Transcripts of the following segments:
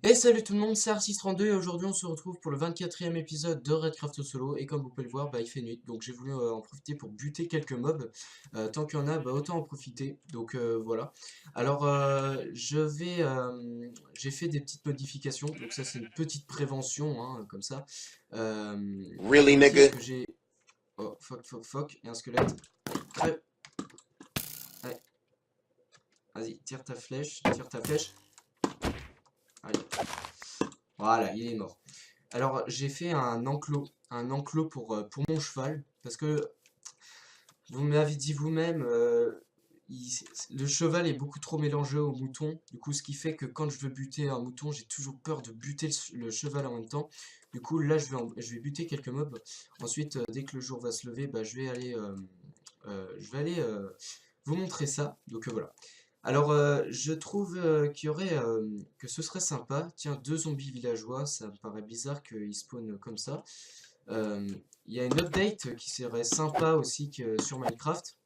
Et salut tout le monde, c'est Arcis32 et aujourd'hui on se retrouve pour le 24e épisode de Redcraft Solo. Et comme vous pouvez le voir, il fait nuit, donc j'ai voulu en profiter pour buter quelques mobs. Tant qu'il y en a, autant en profiter, donc voilà. Alors j'ai fait des petites modifications, donc ça c'est une petite prévention, hein, comme ça. Really, Faut dire nigga? que j'ai... Oh, fuck, il y a un squelette. Crève. Allez, vas-y, tire ta flèche, Allez, voilà, il est mort. Alors j'ai fait un enclos pour mon cheval, parce que vous m'avez dit vous-même, le cheval est beaucoup trop mélangé au mouton, du coup ce qui fait que quand je veux buter un mouton, j'ai toujours peur de buter le cheval en même temps. Du coup là je vais buter quelques mobs, ensuite dès que le jour va se lever, je vais aller vous montrer ça, donc voilà. Alors, je trouve qu'il y aurait, que ce serait sympa. Tiens, deux zombies villageois, ça me paraît bizarre qu'ils spawnent comme ça. Euh, Il y a une update qui serait sympa aussi que sur Minecraft.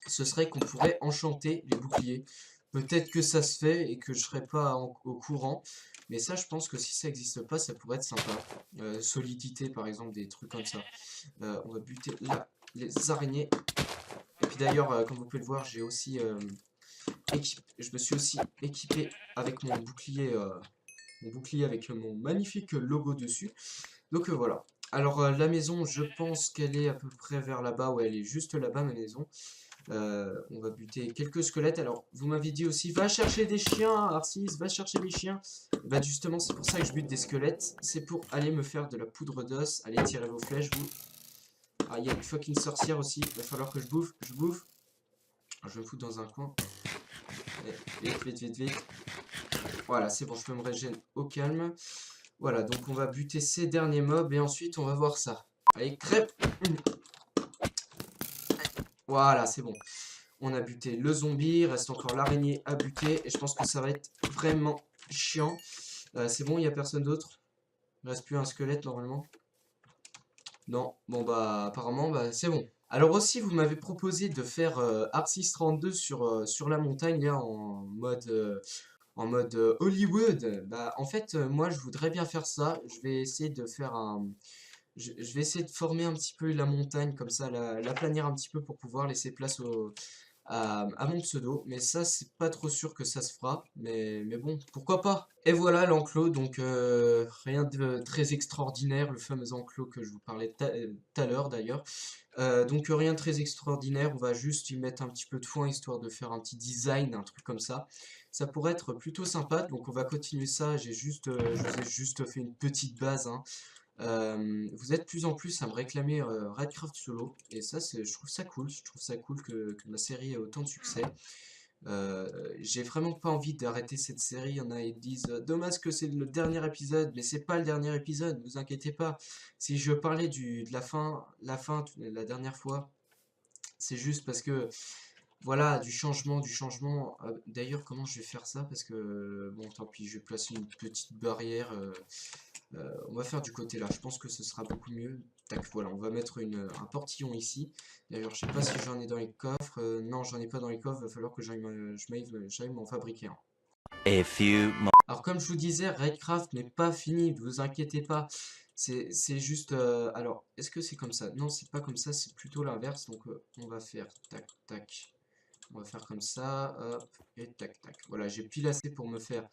Ce serait qu'on pourrait enchanter les boucliers. Peut-être que ça se fait et que je serais pas au courant. Mais ça, je pense que si ça n'existe pas, ça pourrait être sympa. Solidité, par exemple, des trucs comme ça. On va buter là les araignées. Et puis d'ailleurs, comme vous pouvez le voir, j'ai aussi je me suis aussi équipé avec mon bouclier avec mon magnifique logo dessus. Donc voilà. Alors la maison, je pense qu'elle est à peu près vers là-bas, ouais, elle est juste là-bas ma maison. On va buter quelques squelettes. Alors vous m'avez dit aussi, va chercher des chiens, Arcis, va chercher des chiens. Bah justement, c'est pour ça que je bute des squelettes. C'est pour aller me faire de la poudre d'os. Allez, tirez vos flèches, vous. Ah, il y a une fucking sorcière aussi. Il va falloir que je bouffe. Alors, je vais me foutre dans un coin. Vite. Voilà, c'est bon, je peux me régénérer au calme. Voilà, donc on va buter ces derniers mobs et ensuite on va voir ça. Allez, crêpe. Voilà, c'est bon. On a buté le zombie, il reste encore l'araignée à buter et je pense que ça va être vraiment chiant. C'est bon, il n'y a personne d'autre. Il ne reste plus un squelette normalement. Non, bon apparemment c'est bon. Alors aussi vous m'avez proposé de faire Arcis32 sur la montagne là en mode Hollywood. Bah en fait moi je voudrais bien faire ça. Je vais essayer de faire je vais essayer de former un petit peu la montagne comme ça, la planir un petit peu pour pouvoir laisser place à mon pseudo, mais ça c'est pas trop sûr que ça se fera, mais bon, pourquoi pas. Et voilà l'enclos, donc rien de très extraordinaire, le fameux enclos que je vous parlais tout à l'heure d'ailleurs. Donc rien de très extraordinaire, on va juste y mettre un petit peu de foin histoire de faire un petit design, un truc comme ça. Ça pourrait être plutôt sympa, donc on va continuer ça, je vous ai juste fait une petite base, hein. Vous êtes de plus en plus à me réclamer Redcraft Solo, et ça, je trouve ça cool. Je trouve ça cool que ma série ait autant de succès. J'ai vraiment pas envie d'arrêter cette série. Il y en a qui disent dommage que c'est le dernier épisode, mais c'est pas le dernier épisode, ne vous inquiétez pas. Si je parlais de la dernière fois, c'est juste parce que voilà, du changement. D'ailleurs, comment je vais faire ça? Parce que bon, tant pis, je vais placer une petite barrière. On va faire du côté là, je pense que ce sera beaucoup mieux. Tac, voilà, on va mettre un portillon ici. D'ailleurs, je sais pas si j'en ai dans les coffres. Non, j'en ai pas dans les coffres, va falloir que j'aille m'en fabriquer un. Alors, comme je vous disais, Raidcraft n'est pas fini, ne vous inquiétez pas. C'est juste. Alors, est-ce que c'est comme ça? Non, c'est pas comme ça, c'est plutôt l'inverse. Donc, on va faire tac, tac. On va faire comme ça, hop, et tac, tac. Voilà, j'ai pile assez pour me faire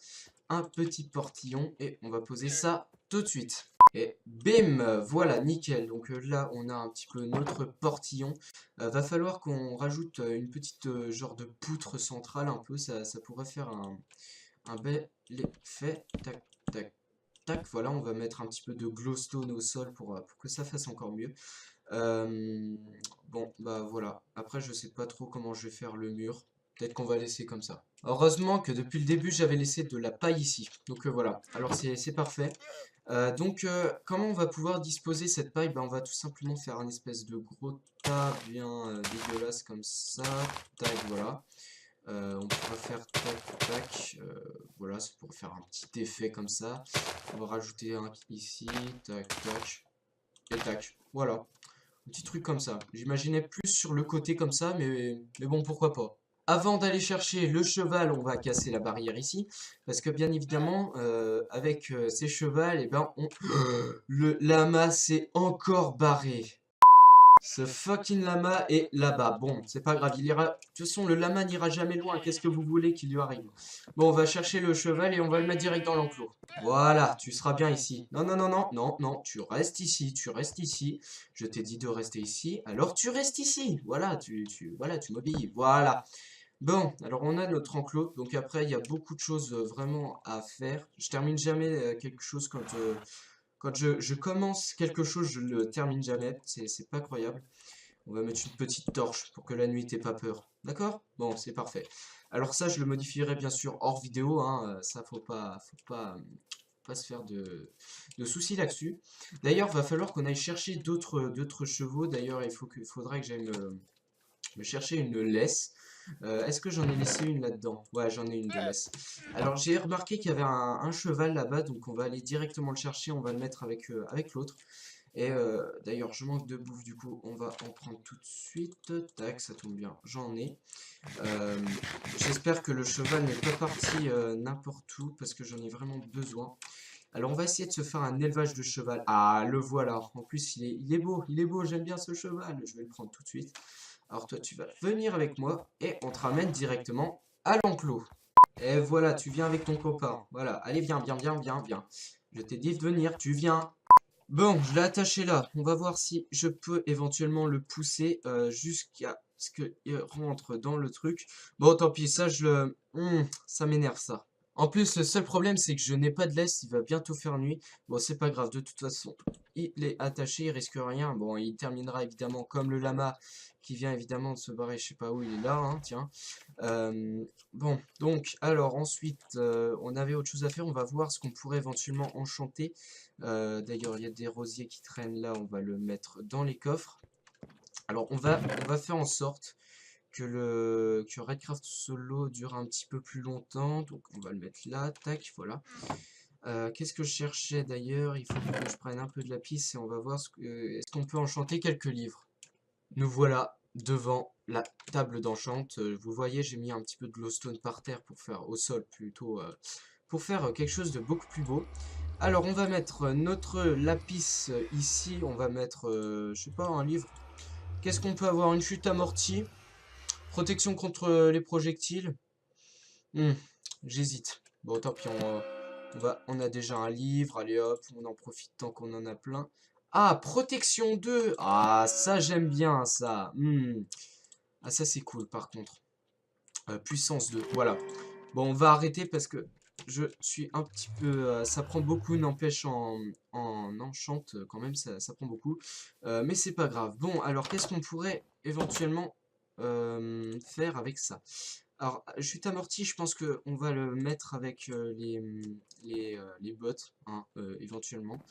un petit portillon et on va poser ça tout de suite. Et bim, voilà, nickel. Donc là, on a un petit peu notre portillon. Va falloir qu'on rajoute une petite genre de poutre centrale un peu. Ça pourrait faire un bel effet. Tac, tac, tac. Voilà, on va mettre un petit peu de glowstone au sol pour que ça fasse encore mieux. Bon, voilà. Après, je sais pas trop comment je vais faire le mur. Peut-être qu'on va laisser comme ça. Heureusement que depuis le début, j'avais laissé de la paille ici. Donc voilà. Alors c'est parfait. Comment on va pouvoir disposer cette paille? On va tout simplement faire un espèce de gros tas bien dégueulasse comme ça. Tac, voilà. On pourra faire tac, tac. Voilà, ça pourrait faire un petit effet comme ça. On va rajouter un ici, tac, tac, et tac. Voilà, un petit truc comme ça. J'imaginais plus sur le côté comme ça, mais bon, pourquoi pas. Avant d'aller chercher le cheval, on va casser la barrière ici. Parce que bien évidemment, avec ces chevals, eh ben, le lama s'est encore barré. Ce fucking lama est là-bas. Bon, c'est pas grave, il ira. De toute façon, le lama n'ira jamais loin. Qu'est-ce que vous voulez qu'il lui arrive? Bon, on va chercher le cheval et on va le mettre direct dans l'enclos. Voilà, tu seras bien ici. Non, non, non, non, non, non, tu restes ici, tu restes ici. Je t'ai dit de rester ici, alors tu restes ici. Voilà, voilà, tu m'obéis. Voilà. Bon, alors on a notre enclos. Donc après, il y a beaucoup de choses vraiment à faire. Je termine jamais quelque chose quand je commence quelque chose, je le termine jamais. C'est pas croyable. On va mettre une petite torche pour que la nuit t'ait pas peur. D'accord? Bon, c'est parfait. Alors ça, je le modifierai bien sûr hors vidéo. Hein. Ça, faut pas se faire de soucis là-dessus. D'ailleurs, va falloir qu'on aille chercher d'autres chevaux. D'ailleurs, faudra que j'aille me chercher une laisse. Est-ce que j'en ai laissé une là-dedans? Ouais, j'en ai une de laisse. Alors, j'ai remarqué qu'il y avait un cheval là-bas, donc on va aller directement le chercher, on va le mettre avec l'autre. Et d'ailleurs, je manque de bouffe, du coup, on va en prendre tout de suite. Tac, ça tombe bien, j'en ai. Euh, J'espère que le cheval n'est pas parti n'importe où, parce que j'en ai vraiment besoin. Alors, on va essayer de se faire un élevage de cheval. Ah, le voilà. En plus, il est beau, j'aime bien ce cheval. Je vais le prendre tout de suite. Alors toi, tu vas venir avec moi et on te ramène directement à l'enclos. Et voilà, tu viens avec ton copain. Voilà, allez, viens, viens, viens, viens, viens. Je t'ai dit de venir, tu viens. Bon, je l'ai attaché là. On va voir si je peux éventuellement le pousser jusqu'à ce qu'il rentre dans le truc. Bon, tant pis, ça, ça m'énerve ça. En plus, le seul problème, c'est que je n'ai pas de laisse. Il va bientôt faire nuit. Bon, c'est pas grave, de toute façon. Il est attaché, il risque rien. Bon, il terminera évidemment comme le lama qui vient évidemment de se barrer. Je sais pas où il est là, hein, tiens. Bon, donc, alors ensuite, on avait autre chose à faire. On va voir ce qu'on pourrait éventuellement enchanter. D'ailleurs, il y a des rosiers qui traînent là. On va le mettre dans les coffres. Alors, on va faire en sorte que Redcraft Solo dure un petit peu plus longtemps. Donc, on va le mettre là. Tac, voilà. Qu'est-ce que je cherchais d'ailleurs? Il faut que je prenne un peu de lapis et on va voir est-ce qu'on peut enchanter quelques livres. Nous voilà devant la table d'enchant. Vous voyez, j'ai mis un petit peu de glowstone par terre pour faire au sol plutôt, pour faire quelque chose de beaucoup plus beau. Alors, on va mettre notre lapis ici. On va mettre, je sais pas, un livre. Qu'est-ce qu'on peut avoir? Une chute amortie, protection contre les projectiles. Hmm, j'hésite. Bon, tant pis, on a déjà un livre. Allez hop, on en profite tant qu'on en a plein. Ah, protection 2. Ah, ça, j'aime bien ça. Ah, ça, c'est cool, par contre. Puissance 2, voilà. Bon, on va arrêter parce que je suis un petit peu... ça prend beaucoup, n'empêche en enchant, quand même, ça prend beaucoup. Mais c'est pas grave. Bon, alors, qu'est-ce qu'on pourrait éventuellement faire avec ça? Alors, chute amortie, je pense qu'on va le mettre avec les bottes, hein, éventuellement.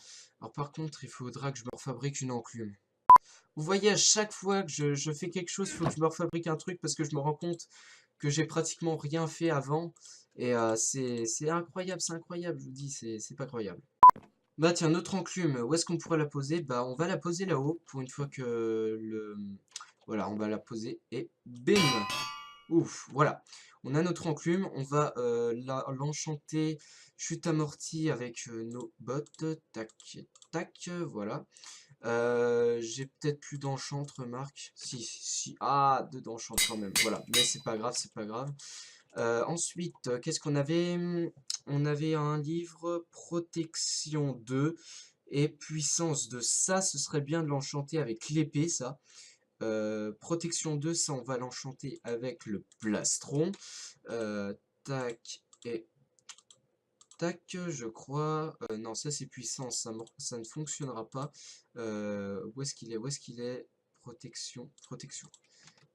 Alors, par contre, il faudra que je me refabrique une enclume. Vous voyez, à chaque fois que je fais quelque chose, il faut que je me refabrique un truc parce que je me rends compte que j'ai pratiquement rien fait avant. Et c'est incroyable, je vous dis, c'est pas croyable. Bah tiens, notre enclume, où est-ce qu'on pourrait la poser? Bah on va la poser là-haut, pour une fois que le... Voilà, on va la poser et bim! Ouf, voilà. On a notre enclume, on va l'enchanter chute amortie avec nos bottes. Tac, tac, voilà. J'ai peut-être plus d'enchante, remarque. Si, si. Ah, deux d'enchante quand même. Voilà, mais c'est pas grave, c'est pas grave. Ensuite, qu'est-ce qu'on avait? On avait un livre protection 2 et puissance 2. Ça, ce serait bien de l'enchanter avec l'épée, ça. Protection 2, ça, on va l'enchanter avec le plastron. Tac et tac, je crois. Non, ça c'est puissance, ça ne fonctionnera pas. Où est-ce qu'il est? Où est-ce qu'il est? Protection, protection.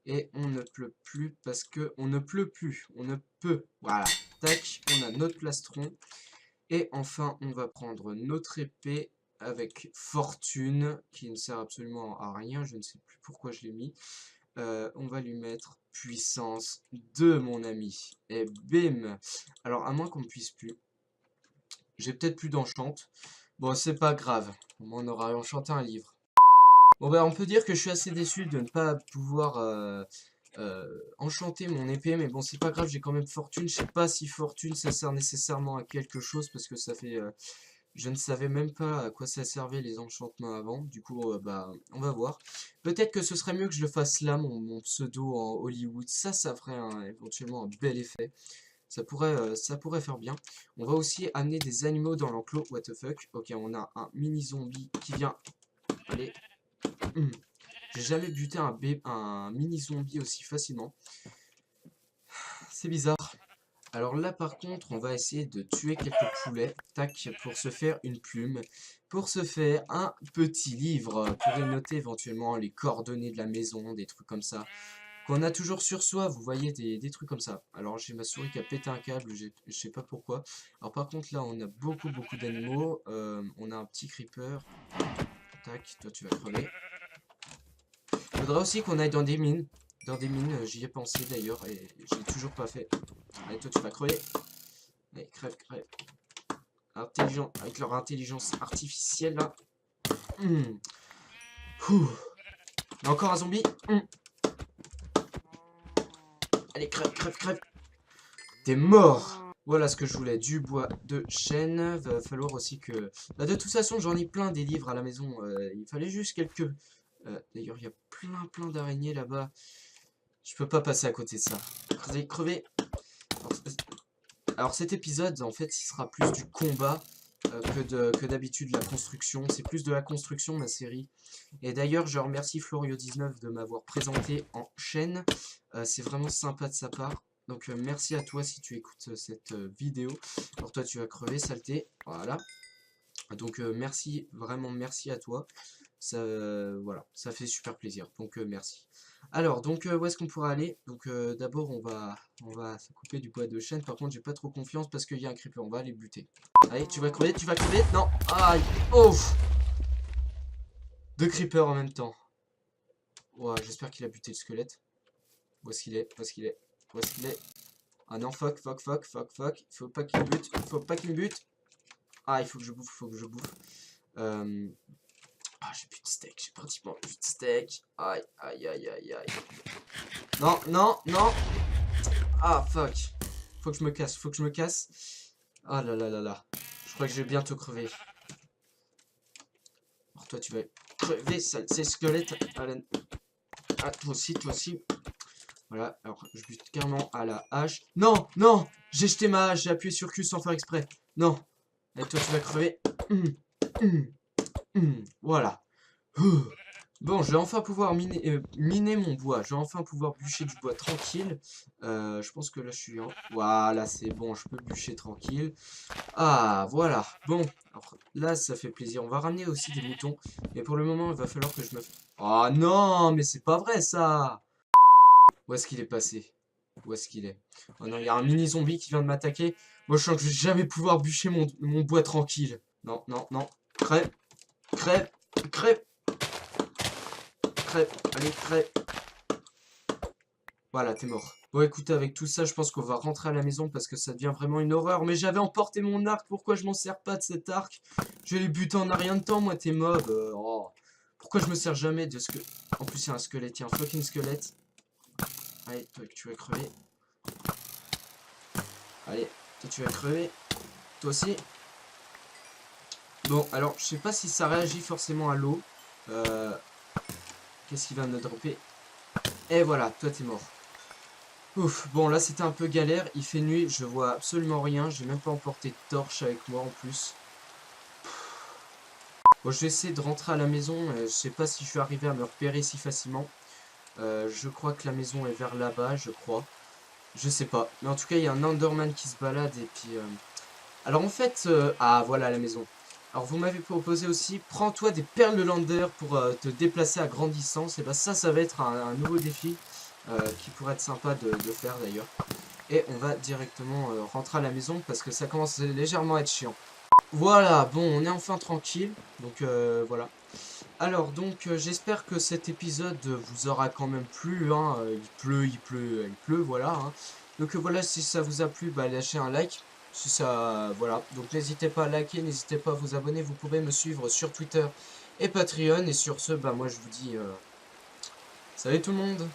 Et on ne pleut plus parce que on ne pleut plus. On ne peut. Voilà. Tac, on a notre plastron. Et enfin, on va prendre notre épée avec fortune, qui ne sert absolument à rien. Je ne sais plus pourquoi je l'ai mis. On va lui mettre puissance 2, mon ami. Et bim. Alors, à moins qu'on ne puisse plus. J'ai peut-être plus d'enchante. Bon, c'est pas grave. Au moins, on aura enchanté un livre. Bon, bah, on peut dire que je suis assez déçu de ne pas pouvoir enchanter mon épée. Mais bon, c'est pas grave, j'ai quand même fortune. Je sais pas si fortune, ça sert nécessairement à quelque chose. Parce que ça fait... je ne savais même pas à quoi ça servait les enchantements avant. Du coup, bah, on va voir. Peut-être que ce serait mieux que je le fasse là, mon pseudo en Hollywood. Ça ferait éventuellement un bel effet. Ça pourrait faire bien. On va aussi amener des animaux dans l'enclos. What the fuck. Ok, on a un mini zombie qui vient. Allez. J'ai jamais buté un mini zombie aussi facilement. C'est bizarre. Alors là par contre on va essayer de tuer quelques poulets, tac, pour se faire une plume, pour se faire un petit livre, pour y noter éventuellement les coordonnées de la maison, des trucs comme ça, qu'on a toujours sur soi, vous voyez, des trucs comme ça. Alors j'ai ma souris qui a pété un câble, je sais pas pourquoi. Alors par contre là on a beaucoup d'animaux, on a un petit creeper, tac, toi tu vas crever. Faudra aussi qu'on aille dans des mines. Dans des mines, j'y ai pensé d'ailleurs et j'ai toujours pas fait. Allez, toi tu vas crever. Allez, crève. Intelligent, avec leur intelligence artificielle là. Ouh. Il y a encore un zombie. Allez, crève. T'es mort. Voilà ce que je voulais, du bois de chêne. Va falloir aussi que... Bah, de toute façon, j'en ai plein des livres à la maison. Il fallait juste quelques... D'ailleurs, il y a plein d'araignées là-bas. Je peux pas passer à côté de ça. Crever. Alors cet épisode, en fait, il sera plus du combat que d'habitude la construction. C'est plus de la construction, ma série. Et d'ailleurs, je remercie Florio19 de m'avoir présenté en chaîne. C'est vraiment sympa de sa part. Donc merci à toi si tu écoutes cette vidéo. Alors toi, tu vas crever, saleté. Voilà. Donc merci, vraiment merci à toi. Ça, voilà, ça fait super plaisir. Donc merci. Alors, donc où est-ce qu'on pourra aller? Donc d'abord on va se couper du bois de chêne. Par contre, j'ai pas trop confiance parce qu'il y a un creeper. On va aller buter. Allez, tu vas crever, Non. Aïe. Ouf. Deux creepers en même temps. Ouais, j'espère qu'il a buté le squelette. Où est-ce qu'il est? Ah non, fuck. Faut pas qu'il me bute. Ah, il faut que je bouffe. Ah, j'ai plus de steak, j'ai pratiquement plus de steak. Aïe. Non. Ah, fuck. Faut que je me casse. Ah là. Je crois que je vais bientôt crever. Alors toi, tu vas crever, c'est squelette. Ah, toi aussi. Voilà, alors je bute carrément à la hache. Non. J'ai jeté ma hache, j'ai appuyé sur Q sans faire exprès. Non. Et toi, tu vas crever. Voilà. Bon, je vais enfin pouvoir miner mon bois. Je vais enfin pouvoir bûcher du bois tranquille. Je pense que là, je suis en... Voilà, c'est bon, je peux bûcher tranquille. Ah, voilà. Bon, alors, là, ça fait plaisir. On va ramener aussi des moutons. Mais pour le moment, il va falloir que je me... Oh non, mais c'est pas vrai, ça. Où est-ce qu'il est passé? Où est-ce qu'il est? Oh non, il y a un mini zombie qui vient de m'attaquer. Moi, je sens que je vais jamais pouvoir bûcher mon bois tranquille. Non. Crève. Allez, crève. Voilà, t'es mort. Bon, écoutez, avec tout ça, je pense qu'on va rentrer à la maison parce que ça devient vraiment une horreur. Mais j'avais emporté mon arc, pourquoi je m'en sers pas de cet arc? Je vais les buter en un rien de temps, moi, tes mobs. Oh. Pourquoi je me sers jamais de ce que... En plus, il y a un squelette, il y a un fucking squelette. Allez, toi, tu vas crever. Allez, toi, tu vas crever. Toi aussi. Bon, alors, je sais pas si ça réagit forcément à l'eau. Qu'est-ce qu'il va me dropper? Et voilà, toi, t'es mort. Ouf, bon là c'était un peu galère, il fait nuit, je vois absolument rien, j'ai même pas emporté de torche avec moi en plus. Bon, je vais essayer de rentrer à la maison, je sais pas si je suis arrivé à me repérer si facilement. Je crois que la maison est vers là-bas, je crois. Je sais pas, mais en tout cas il y a un Enderman qui se balade et puis... Alors en fait, ah voilà la maison. Alors vous m'avez proposé aussi, prends-toi des perles de Lander pour te déplacer à grande distance. Et bah ça va être un nouveau défi qui pourrait être sympa de faire d'ailleurs. Et on va directement rentrer à la maison parce que ça commence légèrement à être chiant. Voilà, bon, on est enfin tranquille. Donc voilà. Alors donc j'espère que cet épisode vous aura quand même plu, hein. Il pleut, voilà, hein. Donc voilà, si ça vous a plu, bah lâchez un like. Si ça, voilà. Donc n'hésitez pas à liker, n'hésitez pas à vous abonner. Vous pouvez me suivre sur Twitter et Patreon. Et sur ce, bah moi je vous dis salut tout le monde.